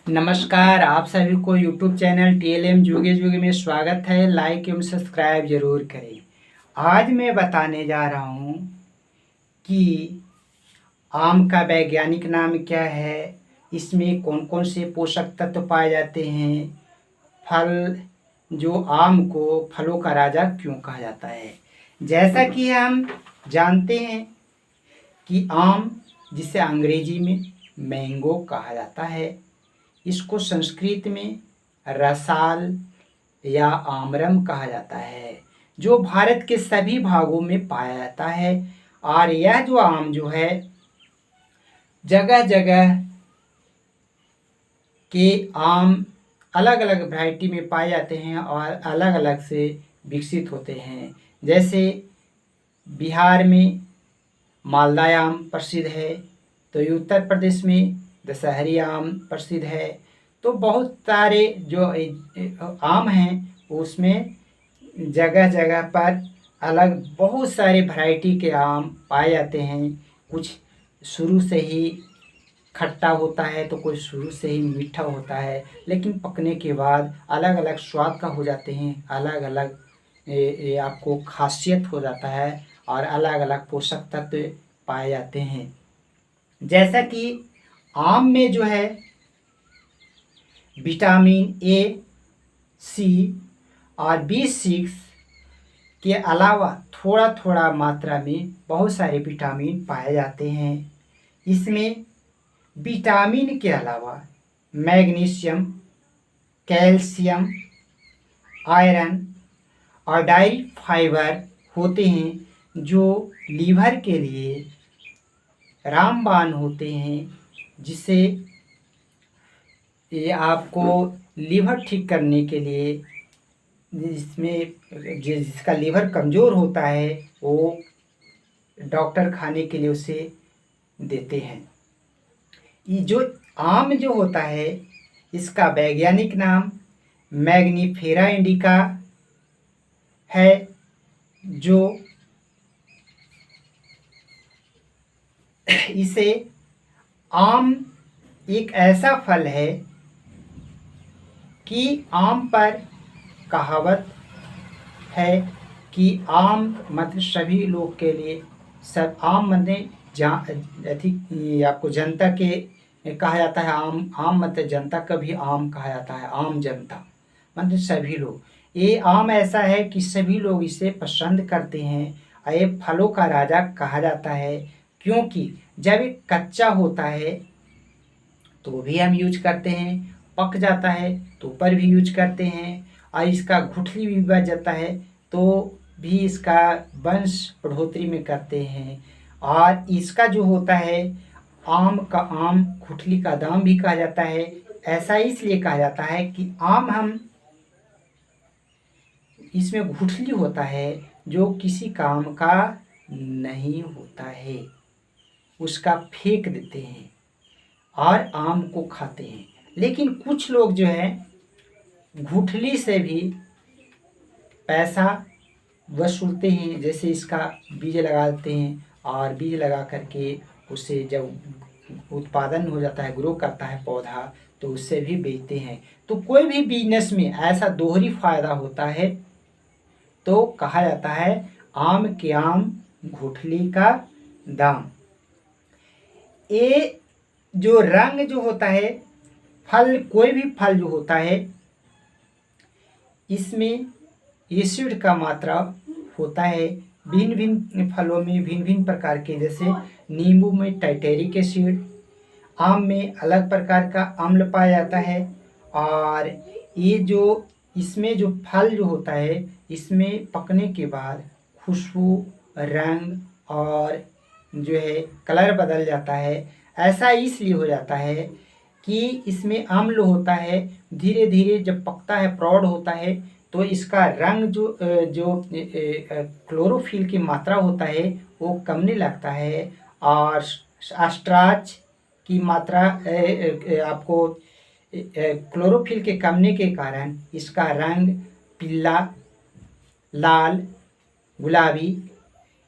नमस्कार, आप सभी को YouTube चैनल TLM जुगे जुगे में स्वागत है। लाइक एवं सब्सक्राइब जरूर करें। आज मैं बताने जा रहा हूँ कि आम का वैज्ञानिक नाम क्या है, इसमें कौन कौन से पोषक तत्व पाए जाते हैं, फल जो आम को फलों का राजा क्यों कहा जाता है। जैसा कि हम जानते हैं कि आम, जिसे अंग्रेजी में मैंगो कहा जाता है, इसको संस्कृत में रसाल या आमरम कहा जाता है, जो भारत के सभी भागों में पाया जाता है। और यह जो आम जो है जगह जगह के आम अलग अलग वैरायटी में पाए जाते हैं और अलग अलग से विकसित होते हैं। जैसे बिहार में मालदा आम प्रसिद्ध है, तो उत्तर प्रदेश में दशहरी आम प्रसिद्ध है। तो बहुत सारे जो आम हैं उसमें जगह जगह पर अलग बहुत सारे वैरायटी के आम पाए जाते हैं। कुछ शुरू से ही खट्टा होता है तो कोई शुरू से ही मीठा होता है, लेकिन पकने के बाद अलग अलग स्वाद का हो जाते हैं, अलग अलग आपको खासियत हो जाता है और अलग अलग पोषक तत्व पाए जाते हैं। जैसा कि आम में जो है विटामिन ए, सी और B6 के अलावा थोड़ा थोड़ा मात्रा में बहुत सारे विटामिन पाए जाते हैं। इसमें विटामिन के अलावा मैग्नीशियम, कैल्शियम, आयरन और डायरी फाइबर होते हैं, जो लीवर के लिए रामबाण होते हैं, जिसे ये आपको लीवर ठीक करने के लिए, जिसका लीवर कमज़ोर होता है वो डॉक्टर खाने के लिए उसे देते हैं। ये जो आम जो होता है इसका वैज्ञानिक नाम मैग्नीफेरा इंडिका है, जो इसे आम एक ऐसा फल है कि आम पर कहावत है कि आम मतलब सभी लोग के लिए, सब आम मतलब अधिक आपको जनता के कहा जाता है। आम मतलब जनता का भी आम कहा जाता है। आम जनता मतलब सभी लोग। ये आम ऐसा है कि सभी लोग इसे पसंद करते हैं और ये फलों का राजा कहा जाता है, क्योंकि जब ये कच्चा होता है तो भी हम यूज करते हैं, पक जाता है तो पर भी यूज करते हैं, और इसका गुठली भी बच जाता है तो भी इसका वंश बढ़ोतरी में करते हैं। और इसका जो होता है आम का, आम गुठली का दाम भी कहा जाता है। ऐसा इसलिए कहा जाता है कि आम हम इसमें गुठली होता है जो किसी काम का नहीं होता है, उसका फेंक देते हैं और आम को खाते हैं। लेकिन कुछ लोग जो है गुठली से भी पैसा वसूलते हैं, जैसे इसका बीज लगा देते हैं और बीज लगा करके उसे जब उत्पादन हो जाता है, ग्रो करता है पौधा, तो उससे भी बेचते हैं। तो कोई भी बिजनेस में ऐसा दोहरी फायदा होता है तो कहा जाता है आम के आम गुठली का दाम। ये जो रंग जो होता है, फल कोई भी फल जो होता है इसमें एसिड का मात्रा होता है। भिन्न भिन्न फलों में भिन्न भिन्न प्रकार के, जैसे नींबू में टाइटेरिक एसिड, आम में अलग प्रकार का अम्ल पाया जाता है। और ये जो इसमें जो फल जो होता है इसमें पकने के बाद खुशबू, रंग और जो है कलर बदल जाता है। ऐसा इसलिए हो जाता है कि इसमें अम्ल होता है, धीरे धीरे जब पकता है, प्रौढ़ होता है, तो इसका रंग जो क्लोरोफिल की मात्रा होता है वो कमने लगता है, और स्टार्च की मात्रा आपको क्लोरोफिल के कमने के कारण इसका रंग पीला, लाल, गुलाबी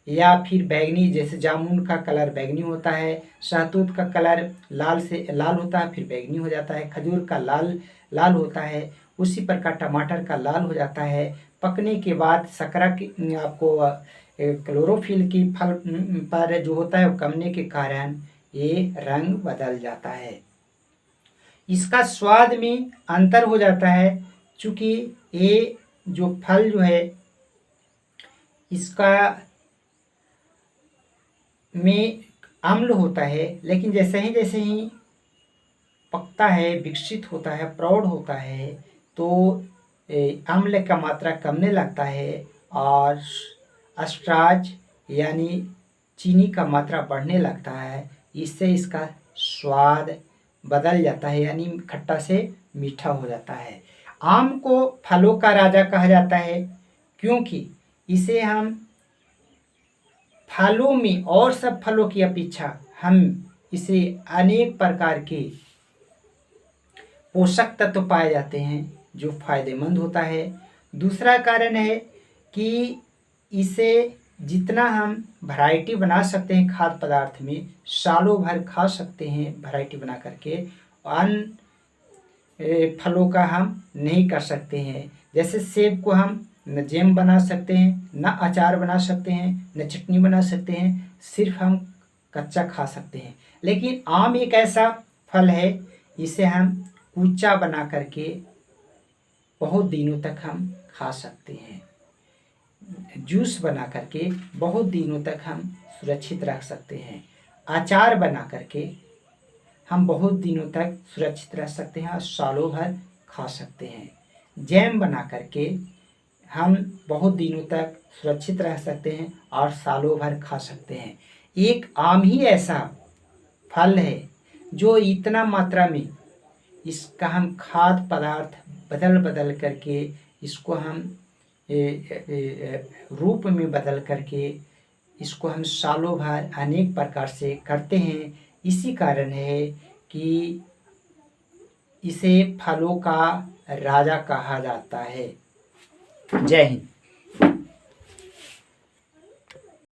या फिर बैंगनी, जैसे जामुन का कलर बैंगनी होता है, शहतूत का कलर लाल से लाल होता है फिर बैंगनी हो जाता है, खजूर का लाल लाल होता है, उसी प्रकार टमाटर का लाल हो जाता है। पकने के बाद शकरा की आपको क्लोरोफिल की फल पर जो होता है वो कमने के कारण ये रंग बदल जाता है। इसका स्वाद में अंतर हो जाता है, चूँकि ये जो फल जो है इसका में अम्ल होता है, लेकिन जैसे ही पकता है, विकसित होता है, प्रौढ़ होता है, तो अम्ल का मात्रा कमने लगता है और स्टार्च यानी चीनी का मात्रा बढ़ने लगता है। इससे इसका स्वाद बदल जाता है, यानी खट्टा से मीठा हो जाता है। आम को फलों का राजा कहा जाता है, क्योंकि इसे हम फलों में और सब फलों की अपेक्षा हम इसे अनेक प्रकार के पोषक तत्व पाए जाते हैं जो फायदेमंद होता है। दूसरा कारण है कि इसे जितना हम वैरायटी बना सकते हैं खाद्य पदार्थ में, सालों भर खा सकते हैं वैरायटी बना करके, अन्य फलों का हम नहीं कर सकते हैं। जैसे सेब को हम न जैम बना सकते हैं, न अचार बना सकते हैं, न चटनी बना सकते हैं, सिर्फ हम कच्चा खा सकते हैं। लेकिन आम एक ऐसा फल है, इसे हम कूचा बना करके बहुत दिनों तक हम खा सकते हैं। जूस बना करके बहुत दिनों तक हम सुरक्षित रख सकते हैं। अचार बना करके हम बहुत दिनों तक सुरक्षित रह सकते हैं और सालों भर खा सकते हैं। जैम बना करके हम बहुत दिनों तक सुरक्षित रह सकते हैं और सालों भर खा सकते हैं। एक आम ही ऐसा फल है जो इतना मात्रा में इसका हम खाद्य पदार्थ बदल बदल करके इसको हम रूप में बदल करके इसको हम सालों भर अनेक प्रकार से करते हैं। इसी कारण है कि इसे फलों का राजा कहा जाता है। जय हिंद।